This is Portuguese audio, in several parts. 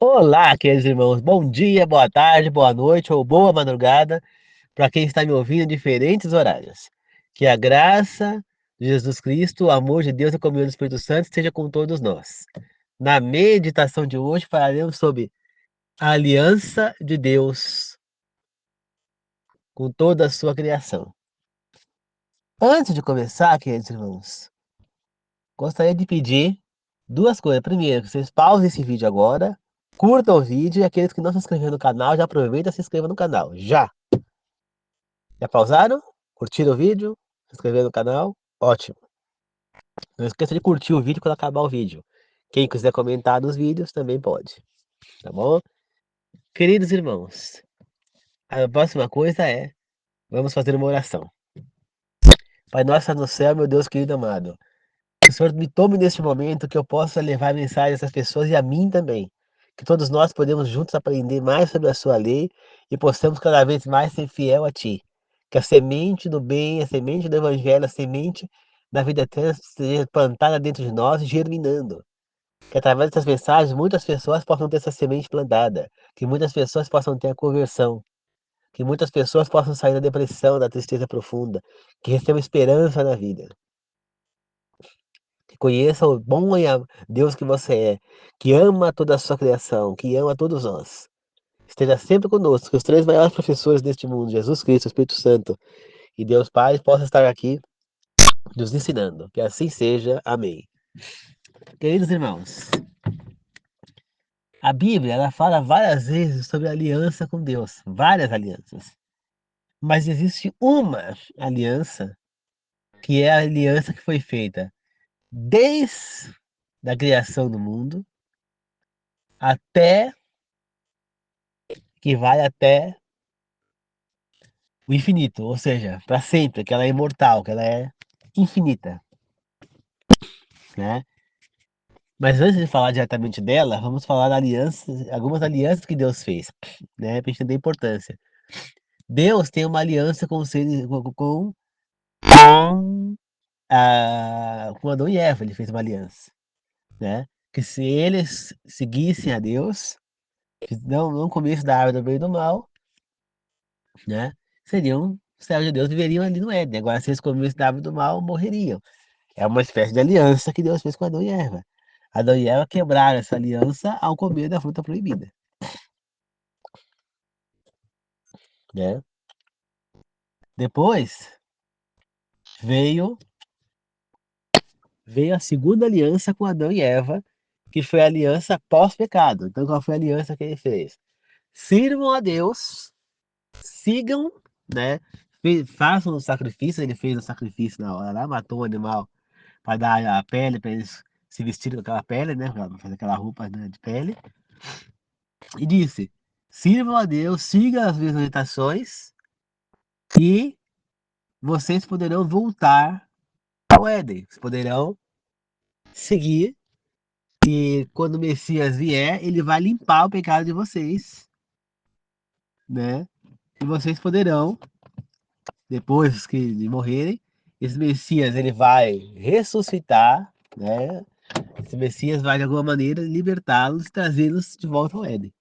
Olá, queridos irmãos. Bom dia, boa tarde, boa noite ou boa madrugada para quem está me ouvindo em diferentes horários. Que a graça de Jesus Cristo, o amor de Deus e a comunhão do Espírito Santo esteja com todos nós. Na meditação de hoje falaremos sobre a aliança de Deus com toda a sua criação. Antes de começar, queridos irmãos, gostaria de pedir duas coisas. Primeiro, que vocês pausem esse vídeo agora, curtam o vídeo e aqueles que não se inscreveram no canal, já aproveita e se inscreva no canal. Já! Já pausaram? Curtiram o vídeo? Se inscreveram no canal? Ótimo. Não esqueça de curtir o vídeo quando acabar o vídeo. Quem quiser comentar nos vídeos também pode, tá bom? Queridos irmãos, a próxima coisa é, vamos fazer uma oração. Pai nosso que está no céu, meu Deus querido amado, que o Senhor me tome neste momento, que eu possa levar a mensagem a essas pessoas e a mim também. Que todos nós podemos juntos aprender mais sobre a sua lei e possamos cada vez mais ser fiel a Ti. Que a semente do bem, a semente do Evangelho, a semente da vida eterna seja plantada dentro de nós, germinando. Que através dessas mensagens muitas pessoas possam ter essa semente plantada. Que muitas pessoas possam ter a conversão. Que muitas pessoas possam sair da depressão, da tristeza profunda. Que recebam esperança na vida. Que conheça o bom Deus que você é, que ama toda a sua criação, que ama todos nós. Esteja sempre conosco, que os três maiores professores deste mundo, Jesus Cristo, Espírito Santo e Deus Pai, possam estar aqui nos ensinando. Que assim seja. Amém. Queridos irmãos, a Bíblia ela fala várias vezes sobre a aliança com Deus, várias alianças. Mas existe uma aliança que é a aliança que foi feita desde a criação do mundo até que vai até o infinito, ou seja, para sempre, que ela é imortal, que ela é infinita, né? Mas antes de falar diretamente dela, vamos falar da aliança, algumas alianças que Deus fez, né? Para entender a importância. Deus tem uma aliança com os seres, com Adão e Eva, ele fez uma aliança, né? Que se eles seguissem a Deus, não comessem da árvore do bem e do mal, né? Seriam servos de Deus, viveriam ali no Éden. Agora, se eles comessem da árvore do mal, morreriam. É uma espécie de aliança que Deus fez com Adão e Eva. Adão e Eva quebraram essa aliança ao comer da fruta proibida, né? Depois veio veio a segunda aliança com Adão e Eva, que foi a aliança pós-pecado. Então, qual foi a aliança que ele fez? Sirvam a Deus, sigam, né? Façam o sacrifício. Ele fez o sacrifício na hora lá, matou o animal para dar a pele para eles se vestirem com aquela pele, né? Para fazer aquela roupa, né, de pele. E disse: sirvam a Deus, sigam as minhas orientações e vocês poderão voltar ao Éden. Vocês poderão seguir. E quando o Messias vier, ele vai limpar o pecado de vocês, né? E vocês poderão, depois que de morrerem, esse Messias ele vai ressuscitar, né? Esse Messias vai de alguma maneira libertá-los e trazê-los de volta ao Éden,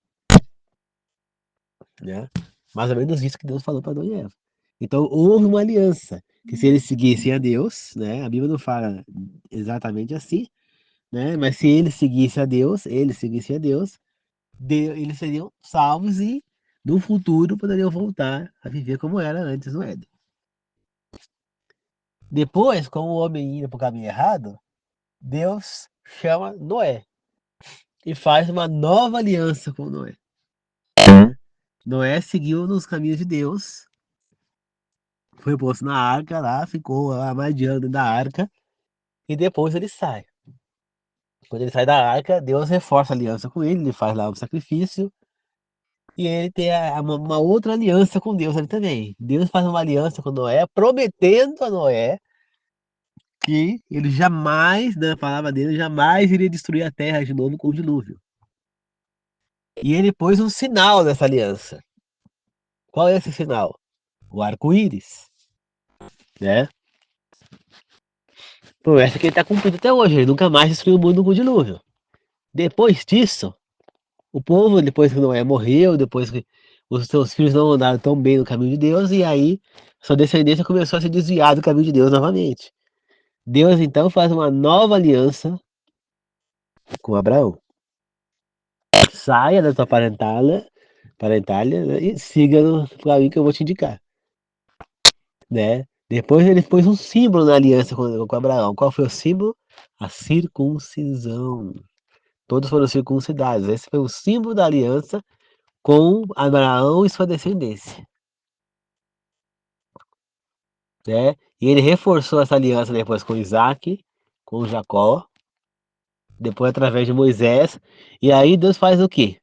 né? Mais ou menos isso que Deus falou para Adão e Eva. Então houve uma aliança que se eles seguissem a Deus, né? A Bíblia não fala exatamente assim, né? Mas se eles seguissem a Deus, eles seriam salvos e no futuro poderiam voltar a viver como era antes no Éden. Depois, com o homem indo para o caminho errado, Deus chama Noé e faz uma nova aliança com Noé. Noé seguiu nos caminhos de Deus, foi posto na arca lá, ficou lá mais de ano da arca e depois ele sai. Quando ele sai da arca, Deus reforça a aliança com ele faz lá um sacrifício e ele tem uma outra aliança com Deus ali também. Deus faz uma aliança com Noé, prometendo a Noé que ele jamais, na palavra dele, jamais iria destruir a terra de novo com o dilúvio. E ele pôs um sinal nessa aliança. Qual é esse sinal? O arco-íris, né? Promessa que ele está cumprindo até hoje. Ele nunca mais destruiu o mundo com o dilúvio. Depois disso, O povo, depois que Noé morreu, depois que os seus filhos não andaram tão bem no caminho de Deus, e aí sua descendência começou a se desviar do caminho de Deus novamente. Deus então faz uma nova aliança com Abraão. Saia da tua parentalha, né, e siga no caminho que eu vou te indicar, né? Depois ele pôs um símbolo na aliança com Abraão. Qual foi o símbolo? A circuncisão. Todos foram circuncidados. Esse foi o símbolo da aliança com Abraão e sua descendência, né? E ele reforçou essa aliança depois com Isaac, com Jacó, depois através de Moisés. E aí Deus faz o quê?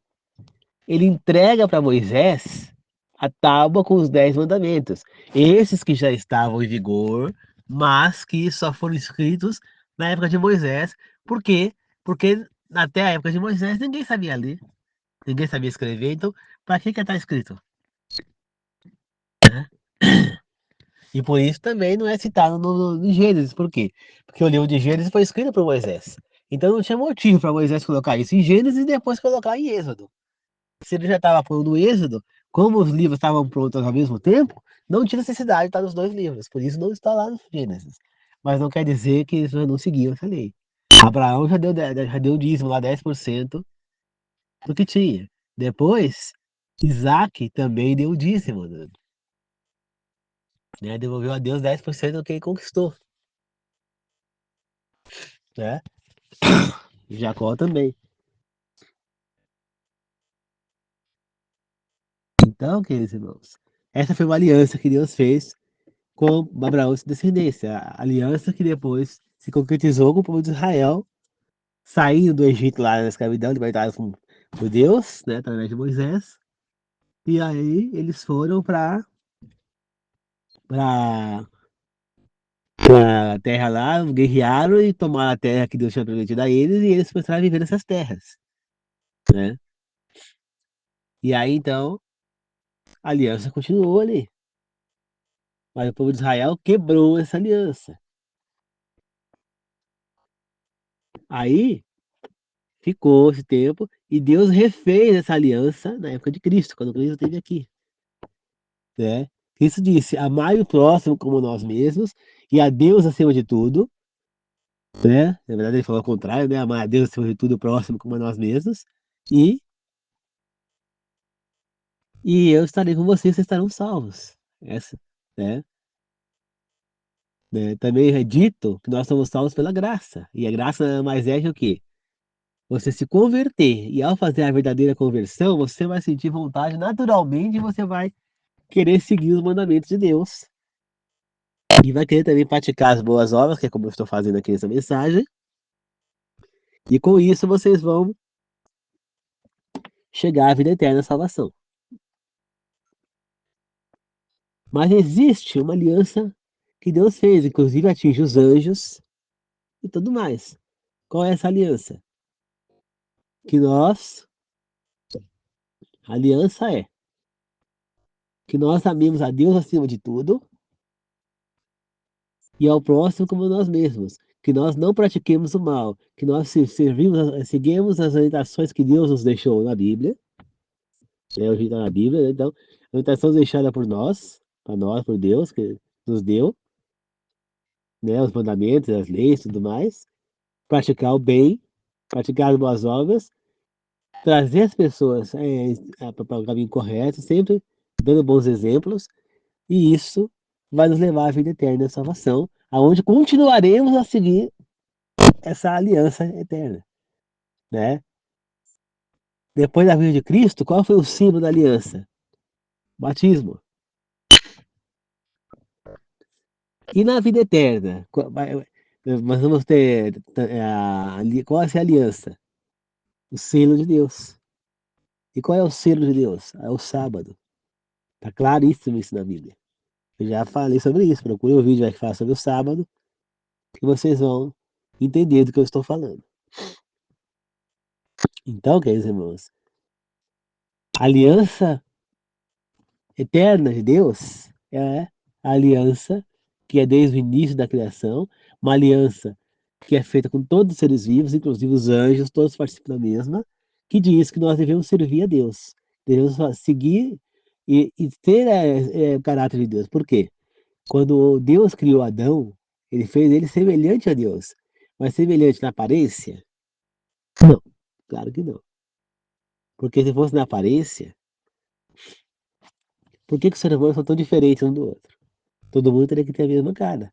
Ele entrega para Moisés a tábua com os 10 mandamentos. Esses que já estavam em vigor, mas que só foram escritos na época de Moisés. Por quê? Porque até a época de Moisés ninguém sabia ler, ninguém sabia escrever. Então, para que está escrito? Né? E por isso também não é citado no Gênesis. Por quê? Porque o livro de Gênesis foi escrito por Moisés. Então não tinha motivo para Moisés colocar isso em Gênesis e depois colocar em Êxodo. Se ele já estava pondo no Êxodo, como os livros estavam prontos ao mesmo tempo, não tinha necessidade de estar nos dois livros. Por isso não está lá no Gênesis. Mas não quer dizer que eles não seguiam essa lei. Abraão já deu o dízimo lá, 10% do que tinha. Depois, Isaac também deu o dízimo, né? Devolveu a Deus 10% do que ele conquistou, né? E Jacó também. Então, queridos irmãos, essa foi uma aliança que Deus fez com Abraão e sua descendência. A aliança que depois se concretizou com o povo de Israel, saindo do Egito lá na escravidão, libertados por Deus, né, através de Moisés. E aí eles foram para a terra lá, guerrearam e tomaram a terra que Deus tinha prometido a eles, e eles começaram a viver nessas terras, né? E aí então a aliança continuou ali, mas o povo de Israel quebrou essa aliança. Aí ficou esse tempo e Deus refez essa aliança na época de Cristo, quando Cristo esteve aqui, né? Cristo disse: amai o próximo como nós mesmos e a Deus acima de tudo, né? Na verdade, ele falou ao contrário, né? Amar a Deus acima de tudo e o próximo como a nós mesmos. E, e eu estarei com vocês, vocês estarão salvos. Essa, né? Também é dito que nós somos salvos pela graça. E a graça nada mais é que o quê? Você se converter. E ao fazer a verdadeira conversão, você vai sentir vontade naturalmente e você vai querer seguir os mandamentos de Deus. E vai querer também praticar as boas obras, que é como eu estou fazendo aqui nessa mensagem. E com isso vocês vão chegar à vida eterna, à salvação. Mas existe uma aliança que Deus fez, inclusive atinge os anjos e tudo mais. Qual é essa aliança? Que nós, a aliança é que nós amemos a Deus acima de tudo e ao próximo como nós mesmos. Que nós não pratiquemos o mal, que nós seguimos as orientações que Deus nos deixou na Bíblia, né, hoje está na Bíblia, né? Então, a orientação deixada por nós, para nós, por Deus, que nos deu, né, os mandamentos, as leis e tudo mais, praticar o bem, praticar as boas obras, trazer as pessoas para o caminho correto, sempre dando bons exemplos, e isso vai nos levar à vida eterna e à salvação, aonde continuaremos a seguir essa aliança eterna, né? Depois da vinda de Cristo, qual foi o símbolo da aliança? Batismo. E na vida eterna, nós vamos ter qual é a aliança? O selo de Deus. E qual é o selo de Deus? É o sábado. Está claríssimo isso na Bíblia. Eu já falei sobre isso. Procure o vídeo que fala sobre o sábado, que vocês vão entender do que eu estou falando. Então, queridos irmãos, a aliança eterna de Deus é a aliança que é desde o início da criação, uma aliança que é feita com todos os seres vivos, inclusive os anjos, todos participam da mesma, que diz que nós devemos servir a Deus, devemos seguir e ter o caráter de Deus. Por quê? Quando Deus criou Adão, ele fez ele semelhante a Deus, mas semelhante na aparência? Não, claro que não. Porque se fosse na aparência, por que os seres humanos são tão diferentes um do outro? Todo mundo teria que ter a mesma cara.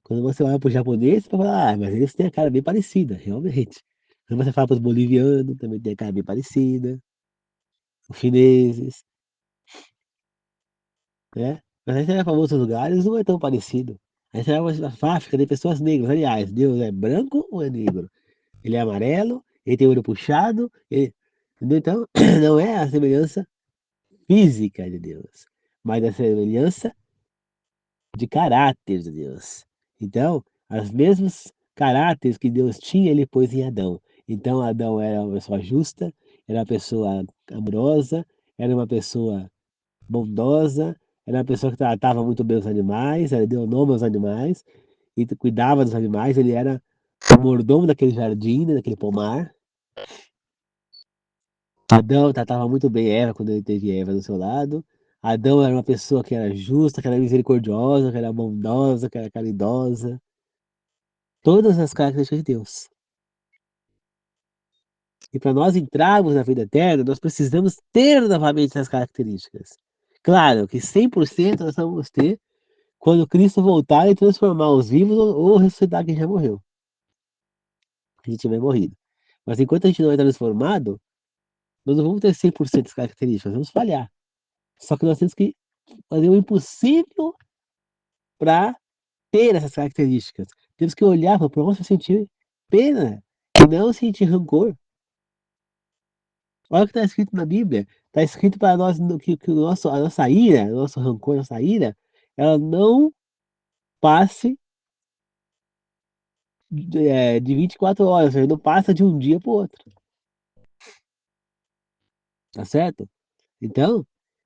Quando você olha para os japoneses, você fala, ah, mas eles têm a cara bem parecida, realmente. Quando você fala para os bolivianos, também tem a cara bem parecida, os chineses, né? Mas aí você vai para outros lugares, não é tão parecido. Aí você vai para a África, tem pessoas negras. Aliás, Deus é branco ou é negro? Ele é amarelo, ele tem o olho puxado, entendeu? Então, não é a semelhança física de Deus, mas a semelhança de caráter de Deus. Então, os mesmos caráteres que Deus tinha, ele pôs em Adão. Então, Adão era uma pessoa justa, era uma pessoa amorosa, era uma pessoa bondosa, era uma pessoa que tratava muito bem os animais, ele deu nome aos animais e cuidava dos animais, ele era o mordomo daquele jardim, né, daquele pomar. Adão tratava muito bem Eva quando ele teve Eva do seu lado. Adão era uma pessoa que era justa, que era misericordiosa, que era bondosa, que era caridosa. Todas as características de Deus. E para nós entrarmos na vida eterna, nós precisamos ter novamente essas características. Claro que 100% nós vamos ter quando Cristo voltar e transformar os vivos ou ressuscitar quem já morreu, que tiver morrido. Mas enquanto a gente não é transformado, nós não vamos ter 100% das características, vamos falhar. Só que nós temos que fazer o impossível para ter essas características. Temos que olhar para o próximo e sentir pena e não sentir rancor. Olha o que está escrito na Bíblia. Está escrito para nós que a nossa ira, o nosso rancor, a nossa ira, ela não passe de 24 horas, ou seja, não passa de um dia para o outro. Tá certo? Então,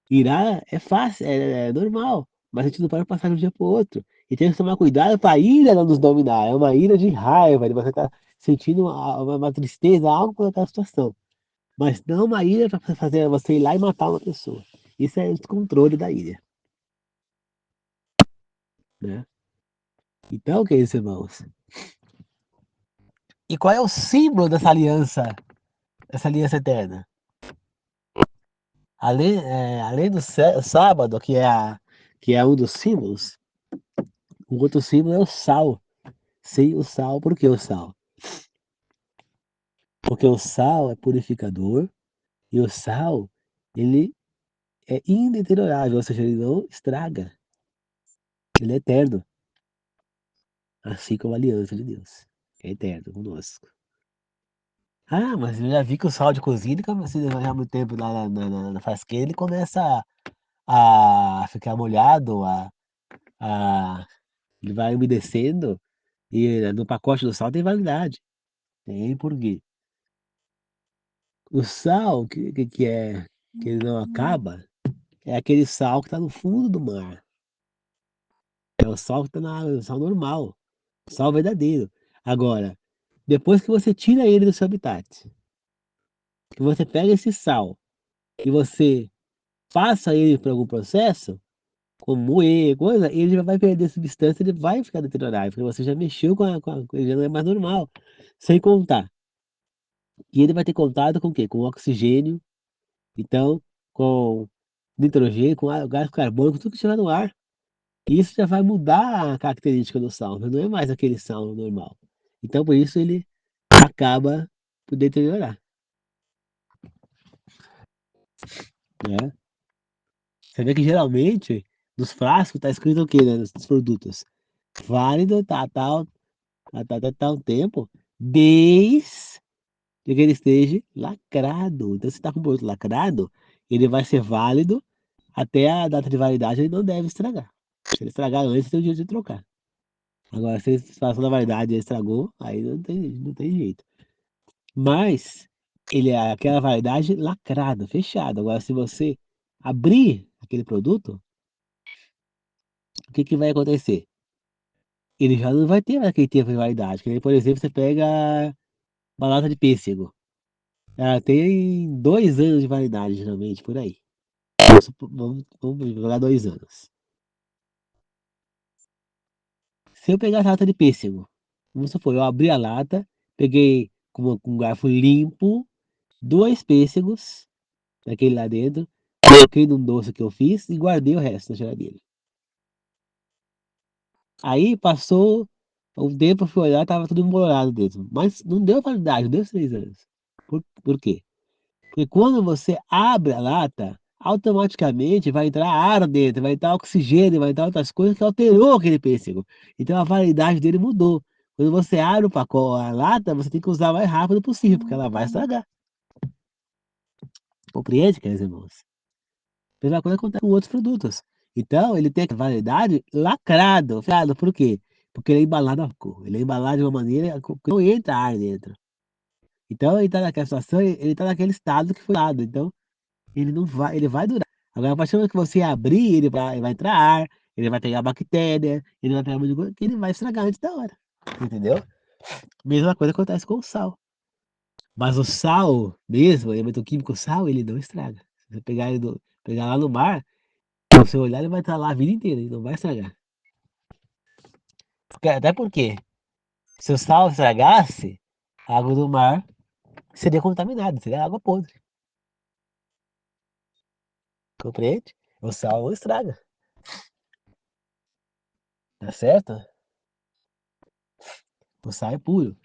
irar é fácil, é normal, mas a gente não pode passar de um dia para o outro. E tem que tomar cuidado para a ira não nos dominar. É uma ira de raiva, de você estar sentindo uma tristeza, algo por aquela situação. Mas não uma ira para fazer você ir lá e matar uma pessoa. Isso é o descontrole da ira, né? Então, queridos irmãos, e qual é o símbolo dessa aliança eterna? Além do sábado, que é um dos símbolos, o outro símbolo é o sal. Sem o sal, por que o sal? Porque o sal é purificador e o sal, ele é indeteriorável, ou seja, ele não estraga, ele é eterno, assim como a aliança de Deus, é eterno conosco. Ah, mas eu já vi que o sal de cozinha, ele começa a levar muito tempo lá na frasqueira, ele começa a ficar molhado, a, ele vai umedecendo, e no pacote do sal tem validade. Tem por quê? O sal que ele não acaba, é aquele sal que está no fundo do mar. É o sal que está na água, é o sal normal, o sal verdadeiro. Agora, depois que você tira ele do seu habitat, que você pega esse sal e você passa ele por algum processo, como moer, coisa, ele já vai perder substância, ele vai ficar deteriorado, porque você já mexeu ele já não é mais normal. Sem contar que ele vai ter contato com o quê? Com oxigênio, então, com nitrogênio, com gás carbônico, tudo que estiver no ar. Isso já vai mudar a característica do sal, não é mais aquele sal normal. Então, por isso ele acaba por deteriorar, né? Você vê que geralmente nos frascos está escrito o quê, né, nos produtos? Válido até tal tempo, desde que ele esteja lacrado. Então, se está com o produto lacrado, ele vai ser válido até a data de validade, ele não deve estragar. Se ele estragar antes, tem o direito de trocar. Agora, se ele passou da validade e ele estragou, aí não tem jeito. Mas ele é aquela validade lacrada, fechada. Agora, se você abrir aquele produto, o que que vai acontecer? Ele já não vai ter mais aquele tempo de validade. Que nem, por exemplo, você pega uma lata de pêssego. Ela tem 2 anos de validade, geralmente, por aí. Vamos jogar 2 anos. Se eu pegar a lata de pêssego, vamos supor, eu abri a lata, peguei com um garfo limpo, 2 pêssegos, daquele lá dentro, coloquei num doce que eu fiz e guardei o resto na geladeira. Aí passou um tempo, eu fui olhar, tava tudo embolorado dentro. Mas não deu validade, não deu 6 anos. Por quê? Porque quando você abre a lata, automaticamente vai entrar ar dentro, vai entrar oxigênio, vai entrar outras coisas que alterou aquele pêssego. Então a validade dele mudou. Quando você abre o pacote, a lata, você tem que usar o mais rápido possível, porque ela vai estragar. Compreende, queridos irmãos? A mesma coisa acontece com outros produtos. Então, ele tem a validade lacrado. Lacrado por quê? Porque ele é embalado a cor. Ele é embalado de uma maneira que não entra ar dentro. Então, ele está naquela situação, ele está naquele estado que foi dado. Então, ele não vai, ele vai durar. Agora, a partir do momento que você abrir, ele vai entrar ar, ele vai pegar bactéria, ele vai pegar muita coisa, que ele vai estragar antes da hora. Entendeu? Mesma coisa acontece com o sal. Mas o sal mesmo, o elemento químico sal, ele não estraga. Se você pegar lá no mar, se você olhar, ele vai estar lá a vida inteira, ele não vai estragar. Até porque, se o sal estragasse, a água do mar seria contaminada, seria água podre. Compreende? O sal não estraga, tá certo? O sal é puro.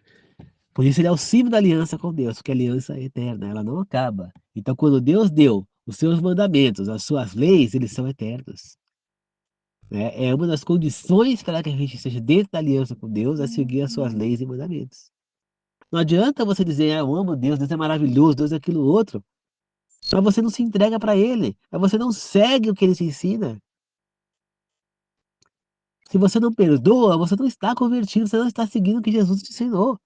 Por isso ele é o símbolo da aliança com Deus, porque a aliança é eterna, ela não acaba. Então, quando Deus deu os seus mandamentos, as suas leis, eles são eternos. Né? É uma das condições para que a gente esteja dentro da aliança com Deus, é seguir as suas leis e mandamentos. Não adianta você dizer, eu amo Deus, Deus é maravilhoso, Deus é aquilo outro, mas você não se entrega para Ele, mas você não segue o que Ele te ensina. Se você não perdoa, você não está convertido, você não está seguindo o que Jesus te ensinou.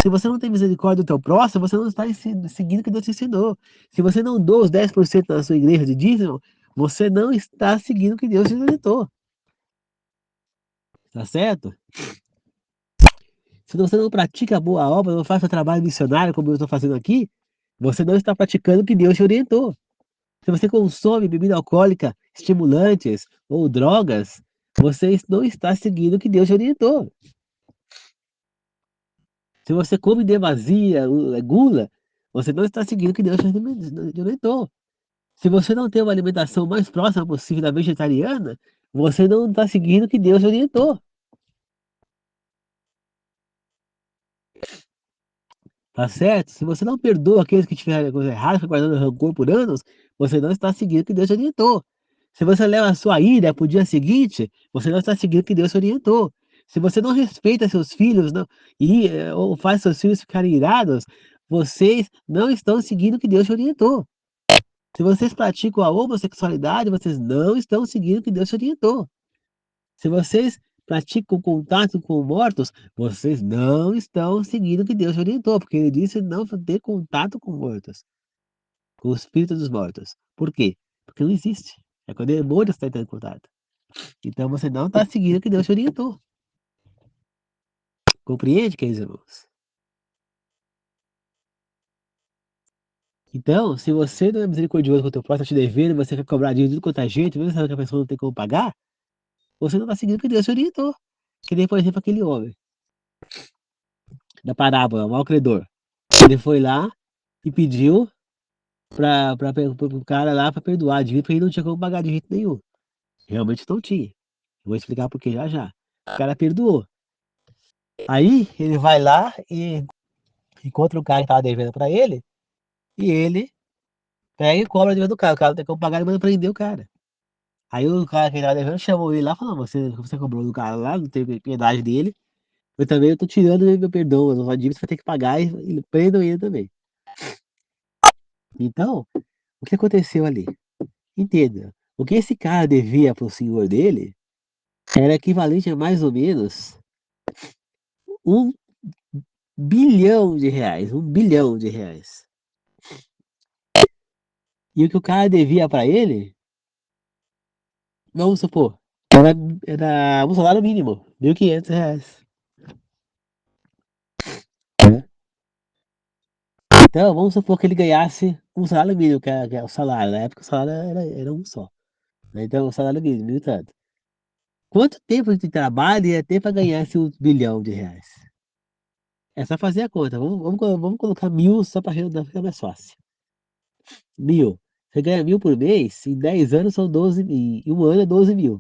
Se você não tem misericórdia do teu próximo, você não está seguindo o que Deus te ensinou. Se você não doa os 10% da sua igreja de dízimo, você não está seguindo o que Deus te orientou. Tá certo? Se você não pratica a boa obra, não faz o trabalho missionário como eu estou fazendo aqui, você não está praticando o que Deus te orientou. Se você consome bebida alcoólica, estimulantes ou drogas, você não está seguindo o que Deus te orientou. Se você come demasia, gula, você não está seguindo o que Deus te orientou. Se você não tem uma alimentação mais próxima possível da vegetariana, você não está seguindo o que Deus orientou, tá certo? Se você não perdoa aqueles que te fizeram coisa errada, fica guardando rancor por anos, você não está seguindo o que Deus orientou. Se você leva a sua ira para o dia seguinte, você não está seguindo o que Deus orientou. Se você não respeita seus filhos ou faz seus filhos ficarem irados, vocês não estão seguindo o que Deus te orientou. Se vocês praticam a homossexualidade, vocês não estão seguindo o que Deus te orientou. Se vocês praticam contato com mortos, vocês não estão seguindo o que Deus orientou, porque ele disse não ter contato com mortos, com o espírito dos mortos. Por quê? Porque não existe. É quando o demônio está entrando em contato. Então você não está seguindo o que Deus te orientou. Compreende, queridos irmãos? Então, se você não é misericordioso com o teu próximo, está te devendo, você quer cobrar dinheiro de tudo quanto é jeito, mesmo sabendo que a pessoa não tem como pagar, você não está seguindo o que Deus te orientou. Que nem, por exemplo, aquele homem da parábola, o mau credor. Ele foi lá e pediu pro cara lá pra perdoar a dívida, porque ele não tinha como pagar de jeito nenhum. Realmente não tinha. Eu vou explicar por que já já. O cara perdoou. Aí ele vai lá e encontra o cara que tava devendo pra ele, e ele pega e cobra a dívida do cara. O cara não tem como pagar e manda prender o cara. Aí o cara que tava devendo chamou ele lá e falou: "Não, você cobrou do cara lá, não teve piedade dele. Eu também eu tô tirando meu perdão, a sua dívida você vai ter que pagar e prendam ele também." Então, o que aconteceu ali? Entenda, o que esse cara devia pro senhor dele era equivalente a mais ou menos 1 bilhão de reais, 1 bilhão de reais. E o que o cara devia pra ele, vamos supor, era, era um salário mínimo, R$ 1.500. Então, vamos supor que ele ganhasse um salário mínimo, que é o salário. Na época o salário era um só, né? Então, o salário mínimo, mil e tanto. Quanto tempo de trabalho ia ter para ganhar esse 1 bilhão de reais? É só fazer a conta. Vamos colocar 1.000 só para ficar mais fácil. 1.000. Você ganha 1.000 por mês, em 10 anos são 12 mil. Em um ano é 12 mil.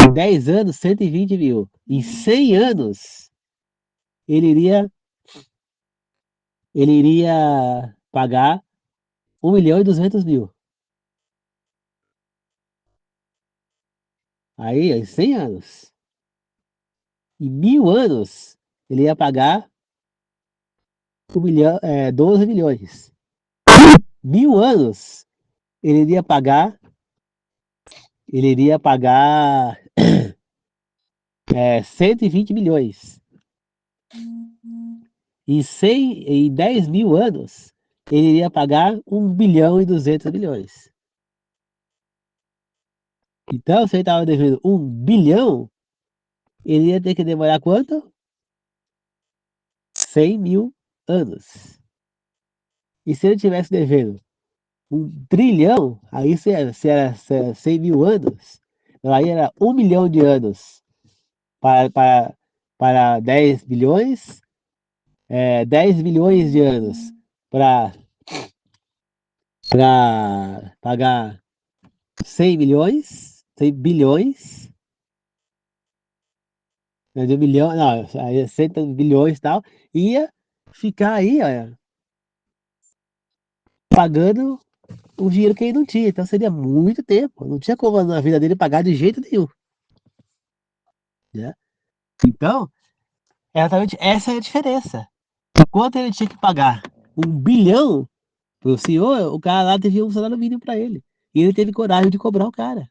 Em 10 anos, 120 mil. Em 100 anos, ele iria, ele iria pagar 1.200.000. Aí, em 100 anos. Em 1.000 anos, ele ia pagar 12 milhões. 1.000 anos, ele iria pagar, ele iria pagar 120 milhões. Em 10 mil anos, ele iria pagar 1.200 milhões. Então, se ele estava devendo 1 bilhão, ele ia ter que demorar quanto? 100.000 anos. E se ele tivesse devendo 1 trilhão, aí se era 100 mil anos, aí era 1 milhão de anos para, para, para 10 bilhões, 10 bilhões de anos para pagar 100 milhões, 100 bilhões, né, de 1 milhão, não, aí 100 bilhões e tal, ia ficar aí, ó, pagando o dinheiro que ele não tinha. Então seria muito tempo. Não tinha como na vida dele pagar de jeito nenhum, né? Então, exatamente essa é a diferença. Enquanto ele tinha que pagar 1 bilhão pro senhor, o cara lá devia um salário mínimo para ele. E ele teve coragem de cobrar o cara.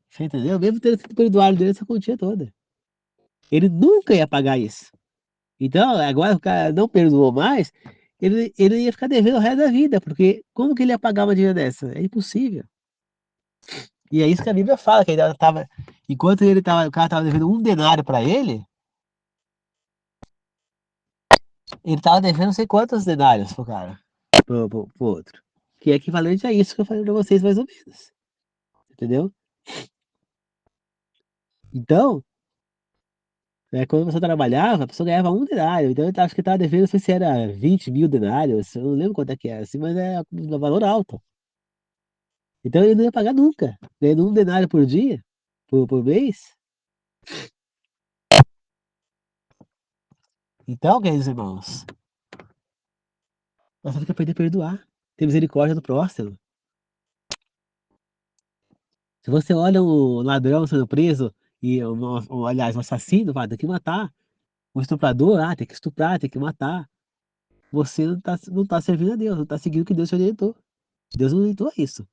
Você entendeu? Mesmo tendo sido perdoado dele essa quantia toda. Ele nunca ia pagar isso. Então, agora o cara não perdoou mais, ele ia ficar devendo o resto da vida, porque como que ele ia pagar uma dívida dessa? É impossível. E é isso que a Bíblia fala, que ele tava, enquanto o cara tava devendo 1 denário para ele tava devendo não sei quantos denários pro cara, pro outro. Que é equivalente a isso que eu falei pra vocês, mais ou menos. Entendeu? Então, quando você trabalhava, a pessoa ganhava 1 denário. Então, acho que tava devendo, não sei se era 20 mil denários, eu não lembro quanto é que era, assim, mas é um valor alto. Então, ele não ia pagar nunca. Ganhando 1 denário por dia, por mês. Então, queridos irmãos, nós temos que aprender a perdoar. Ter misericórdia do próximo. Se você olha um ladrão sendo preso, aliás, um assassino, tem que matar. Um estuprador, tem que estuprar, tem que matar. Você não tá servindo a Deus, não tá seguindo o que Deus te orientou. Deus não orientou isso.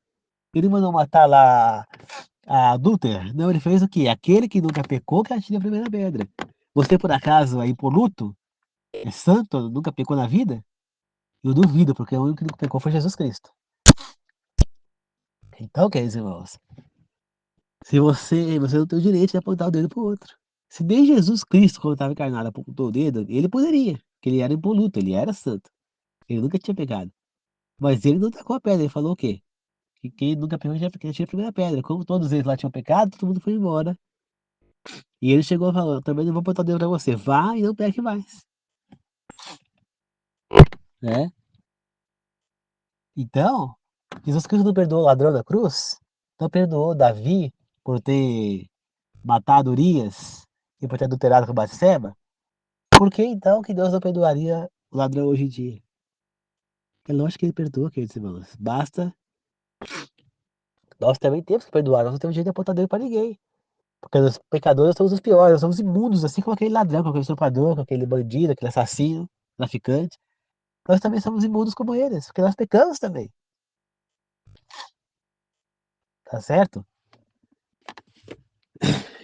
Ele mandou matar lá a adúltera. Não, ele fez o quê? Aquele que nunca pecou, que atire a primeira pedra. Você, por acaso, é impoluto? É santo? Nunca pecou na vida? Eu duvido, porque o único que nunca pecou foi Jesus Cristo. Então, queridos irmãos, se você não tem o direito de apontar o dedo pro outro. Se nem Jesus Cristo, quando estava encarnado, apontou o dedo, ele poderia, porque ele era impoluto, ele era santo. Ele nunca tinha pegado. Mas ele não tacou a pedra, ele falou o quê? Que quem nunca pegou já tinha a primeira pedra. Como todos eles lá tinham pecado, todo mundo foi embora. E ele chegou e falou: também não vou apontar o dedo pra você, vá e não peque mais. Né? Então, Jesus Cristo não perdoou o ladrão da cruz, não perdoou Davi por ter matado Urias e por ter adulterado com Batseba. Por que então que Deus não perdoaria o ladrão hoje em dia? É lógico que ele perdoa, queridos irmãos. Basta. Nós também temos que perdoar, nós não temos jeito de apontar dedo para ninguém. Porque os pecadores somos os piores, nós somos imundos, assim como aquele ladrão, com aquele estuprador, com aquele bandido, aquele assassino, traficante. Nós também somos imundos como eles, porque nós pecamos também. Tá certo?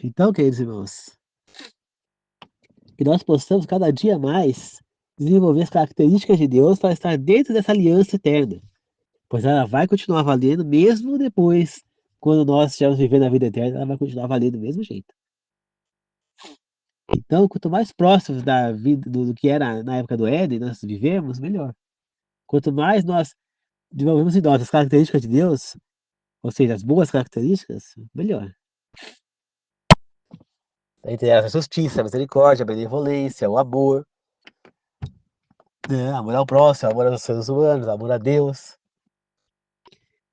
Então, queridos irmãos, que nós possamos cada dia mais desenvolver as características de Deus para estar dentro dessa aliança eterna. Pois ela vai continuar valendo mesmo depois, quando nós estivermos vivendo a vida eterna, ela vai continuar valendo do mesmo jeito. Então, quanto mais próximos da vida do que era na época do Éden, nós vivemos, melhor. Quanto mais nós desenvolvemos em nós as características de Deus, ou seja, as boas características, melhor. Entre elas, a justiça, a misericórdia, a benevolência, o amor, né? Amor ao próximo, amor aos seres humanos, amor a Deus.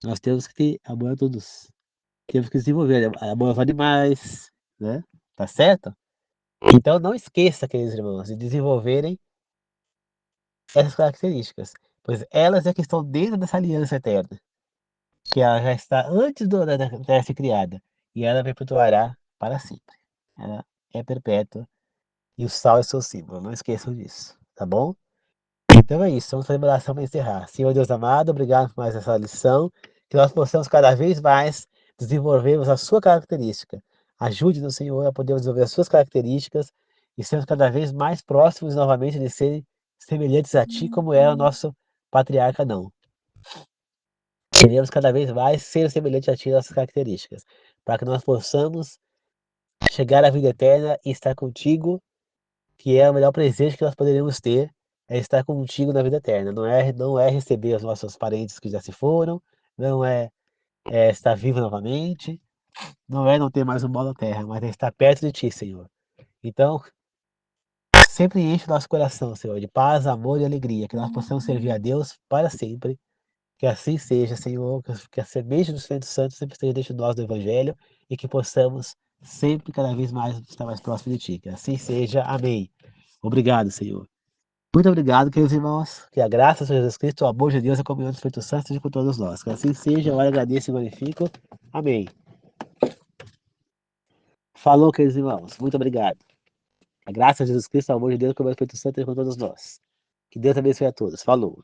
Nós temos que ter amor a todos. Temos que desenvolver amor aos animais, né? Tá certo? Então não esqueça, queridos irmãos, de desenvolverem essas características, pois elas é que estão dentro dessa aliança eterna, que ela já está antes da Terra ser criada, e ela perpetuará para sempre. Ela é perpétua, e o sal é seu símbolo, não esqueçam disso, tá bom? Então é isso, vamos fazer uma oração para encerrar. Senhor Deus amado, obrigado por mais essa lição, que nós possamos cada vez mais desenvolvermos a sua característica. Ajude-nos, Senhor, a poder desenvolver as suas características e sermos cada vez mais próximos novamente de serem semelhantes a Ti, como era o nosso patriarca não. Queremos cada vez mais ser semelhante a Ti, nossas características, para que nós possamos chegar à vida eterna e estar contigo, que é o melhor presente que nós poderíamos ter, é estar contigo na vida eterna. Não é receber os nossos parentes que já se foram, não é estar vivo novamente, não é não ter mais um mal na terra, mas é estar perto de Ti, Senhor. Então, sempre enche o nosso coração, Senhor, de paz, amor e alegria, que nós possamos servir a Deus para sempre. Que assim seja, Senhor, que a semente do Espírito Santo sempre esteja dentro de nós do Evangelho e que possamos sempre, cada vez mais, estar mais próximo de Ti. Que assim seja. Amém. Obrigado, Senhor. Muito obrigado, queridos irmãos. Que a graça de Jesus Cristo, o amor de Deus e a comunhão do Espírito Santo esteja com todos nós. Que assim seja. Eu agradeço e glorifico. Amém. Falou, queridos irmãos. Muito obrigado. A graça de Jesus Cristo, o amor de Deus e a comunhão do Espírito Santo esteja com todos nós. Que Deus abençoe a todos. Falou.